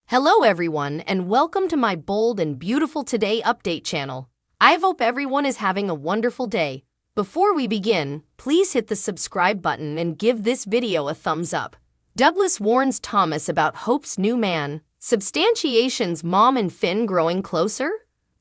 Hello everyone and welcome to my bold and beautiful today update channel. I hope everyone is having a wonderful day. Before we begin, please hit the subscribe button and give this video a thumbs up. Douglas warns Thomas about Hope's new man. Substantiation's mom and Finn growing closer?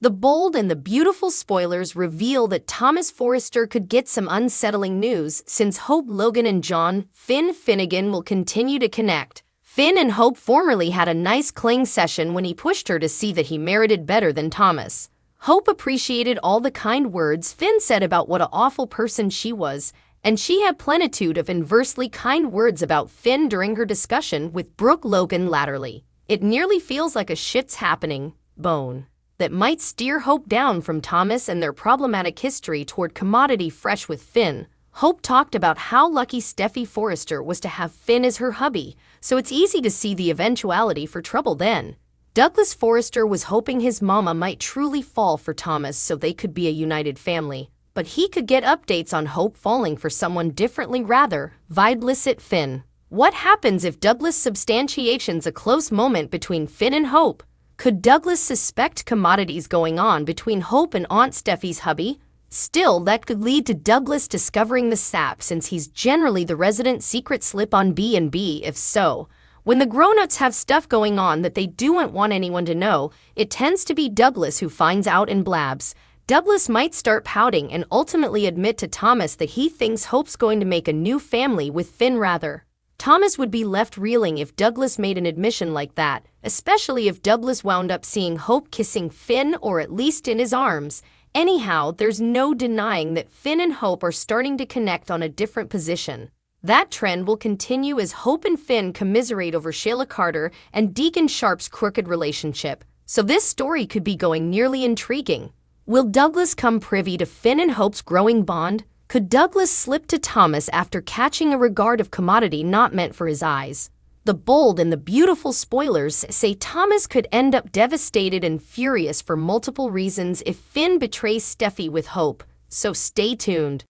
The bold and the beautiful spoilers reveal that Thomas Forrester could get some unsettling news since Hope Logan and John Finn Finnegan will continue to connect. Finn and Hope formerly had a nice cling session when he pushed her to see that he merited better than Thomas. Hope appreciated all the kind words Finn said about what an awful person she was, and she had plenitude of inversely kind words about Finn during her discussion with Brooke Logan latterly. It nearly feels like a shit's happening bone that might steer Hope down from Thomas and their problematic history toward commodity fresh with Finn. Hope talked about how lucky Steffy Forrester was to have Finn as her hubby, so it's easy to see the eventuality for trouble then. Douglas Forrester was hoping his mama might truly fall for Thomas so they could be a united family, but he could get updates on Hope falling for someone differently rather vibeless Finn. What happens if Douglas substantiations a close moment between Finn and Hope? Could Douglas suspect commodities going on between Hope and Aunt Steffy's hubby? Still, that could lead to Douglas discovering the sap since he's generally the resident secret slip on B&B. If so, when the grown-ups have stuff going on that they don't want anyone to know, it tends to be Douglas who finds out and blabs. Douglas might start pouting and ultimately admit to Thomas that he thinks Hope's going to make a new family with Finn rather. Thomas would be left reeling if Douglas made an admission like that, especially if Douglas wound up seeing Hope kissing Finn or at least in his arms. Anyhow, there's no denying that Finn and Hope are starting to connect on a different position. That trend will continue as Hope and Finn commiserate over Shayla Carter and Deacon Sharp's crooked relationship, so this story could be going nearly intriguing. Will Douglas come privy to Finn and Hope's growing bond? Could Douglas slip to Thomas after catching a regard of commodity not meant for his eyes? The bold and the beautiful spoilers say Thomas could end up devastated and furious for multiple reasons if Finn betrays Steffy with Hope, so stay tuned.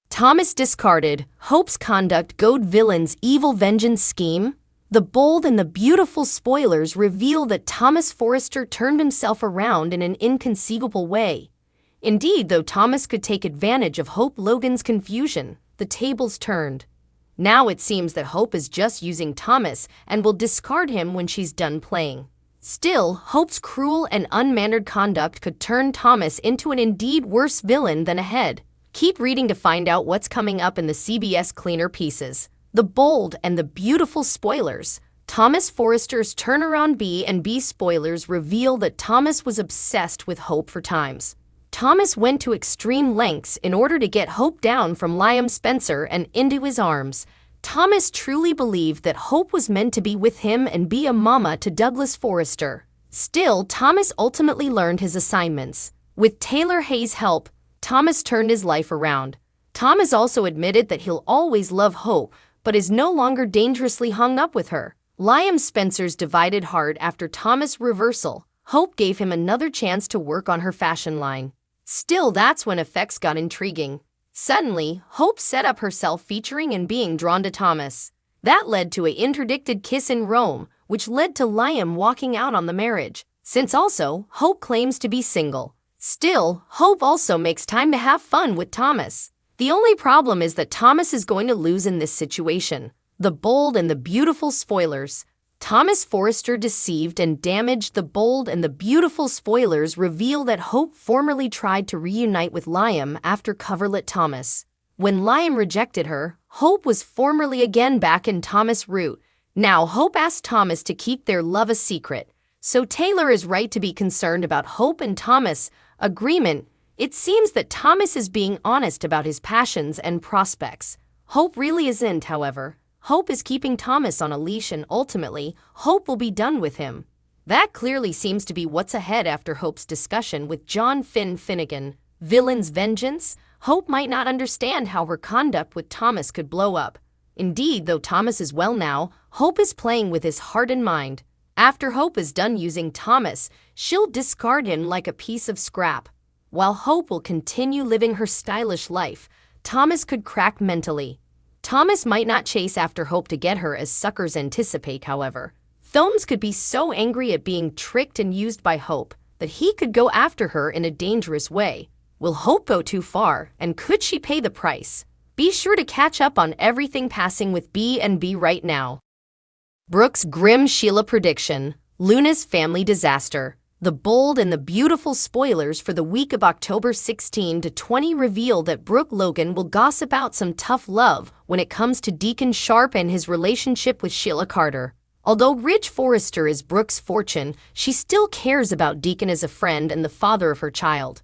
Thomas discarded, Hope's conduct goad villain's evil vengeance scheme? The bold and the beautiful spoilers reveal that Thomas Forrester turned himself around in an inconceivable way. Indeed, though Thomas could take advantage of Hope Logan's confusion, the tables turned. Now it seems that Hope is just using Thomas and will discard him when she's done playing. Still, Hope's cruel and unmannered conduct could turn Thomas into an indeed worse villain than ahead. Keep reading to find out what's coming up in the CBS Cleaner pieces. The bold and the beautiful spoilers. Thomas Forrester's turnaround B&B spoilers reveal that Thomas was obsessed with Hope for times. Thomas went to extreme lengths in order to get Hope down from Liam Spencer and into his arms. Thomas truly believed that Hope was meant to be with him and be a mama to Douglas Forrester. Still, Thomas ultimately learned his assignments. With Taylor Hayes' help, Thomas turned his life around. Thomas also admitted that he'll always love Hope, but is no longer dangerously hung up with her. Liam Spencer's divided heart after Thomas' reversal. Hope gave him another chance to work on her fashion line. Still, that's when effects got intriguing. Suddenly, Hope set up herself featuring and being drawn to Thomas. That led to an interdicted kiss in Rome, which led to Liam walking out on the marriage, since also, Hope claims to be single. Still, Hope also makes time to have fun with Thomas. The only problem is that Thomas is going to lose in this situation. The bold and the beautiful spoilers. Thomas Forrester deceived and damaged. The bold and the beautiful spoilers reveal that Hope formerly tried to reunite with Liam after coverlet Thomas. When Liam rejected her, Hope was formerly again back in Thomas' route. Now Hope asked Thomas to keep their love a secret. So Taylor is right to be concerned about Hope and Thomas' agreement. It seems that Thomas is being honest about his passions and prospects. Hope really isn't, however. Hope is keeping Thomas on a leash and ultimately, Hope will be done with him. That clearly seems to be what's ahead after Hope's discussion with John Finn Finnegan. Villain's vengeance? Hope might not understand how her conduct with Thomas could blow up. Indeed, though Thomas is well now, Hope is playing with his heart and mind. After Hope is done using Thomas, she'll discard him like a piece of scrap. While Hope will continue living her stylish life, Thomas could crack mentally. Thomas might not chase after Hope to get her as suckers anticipate, however. Thomes could be so angry at being tricked and used by Hope that he could go after her in a dangerous way. Will Hope go too far, and could she pay the price? Be sure to catch up on everything passing with B&B right now. Brooke's grim Sheila prediction, Luna's family disaster. The bold and the beautiful spoilers for the week of October 16 to 20 reveal that Brooke Logan will gossip out some tough love when it comes to Deacon Sharp and his relationship with Sheila Carter. Although Ridge Forrester is Brooke's fortune, she still cares about Deacon as a friend and the father of her child.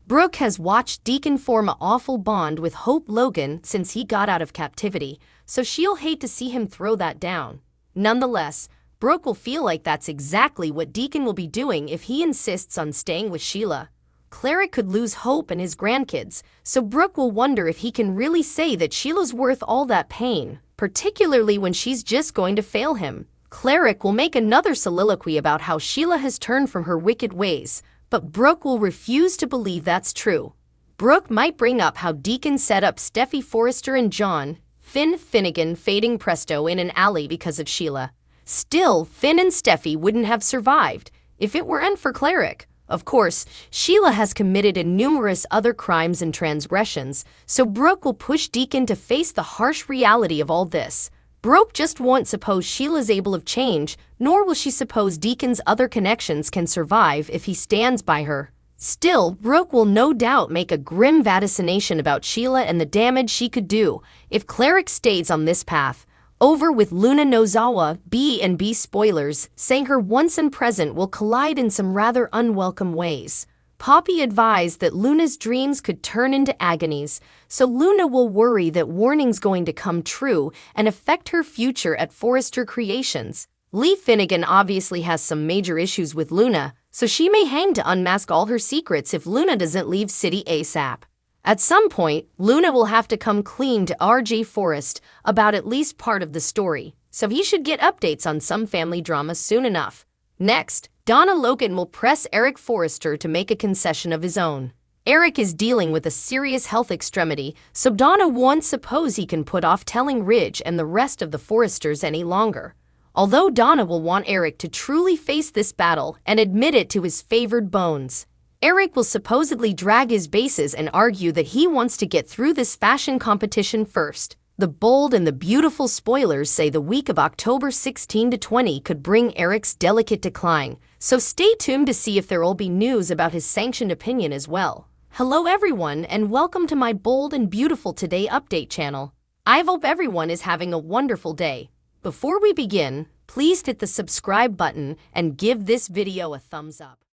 Brooke has watched Deacon form an awful bond with Hope Logan since he got out of captivity, so she'll hate to see him throw that down. Nonetheless, Brooke will feel like that's exactly what Deacon will be doing if he insists on staying with Sheila. Cleric could lose Hope and his grandkids, so Brooke will wonder if he can really say that Sheila's worth all that pain, particularly when she's just going to fail him. Cleric will make another soliloquy about how Sheila has turned from her wicked ways, but Brooke will refuse to believe that's true. Brooke might bring up how Deacon set up Steffy Forrester and John Finnegan fading presto in an alley because of Sheila. Still, Finn and Steffy wouldn't have survived if it weren't for Cleric. Of course, Sheila has committed numerous other crimes and transgressions, so Brooke will push Deacon to face the harsh reality of all this. Brooke just won't suppose Sheila's able of change, nor will she suppose Deacon's other connections can survive if he stands by her. Still, Brooke will no doubt make a grim vaticination about Sheila and the damage she could do if Cleric stays on this path. Over with Luna Nozawa, B&B spoilers, saying her once and present will collide in some rather unwelcome ways. Poppy advised that Luna's dreams could turn into agonies, so Luna will worry that warning's going to come true and affect her future at Forrester Creations. Lee Finnegan obviously has some major issues with Luna, so she may hang to unmask all her secrets if Luna doesn't leave City ASAP. At some point, Luna will have to come clean to RJ Forrest about at least part of the story, so he should get updates on some family drama soon enough. Next, Donna Logan will press Eric Forrester to make a concession of his own. Eric is dealing with a serious health extremity, so Donna won't suppose he can put off telling Ridge and the rest of the Forresters any longer. Although Donna will want Eric to truly face this battle and admit it to his favored bones. Eric will supposedly drag his bases and argue that he wants to get through this fashion competition first. The bold and the beautiful spoilers say the week of October 16 to 20 could bring Eric's delicate decline, so stay tuned to see if there'll be news about his sanctioned opinion as well. Hello everyone and welcome to my Bold and Beautiful Today update channel. I hope everyone is having a wonderful day. Before we begin, please hit the subscribe button and give this video a thumbs up.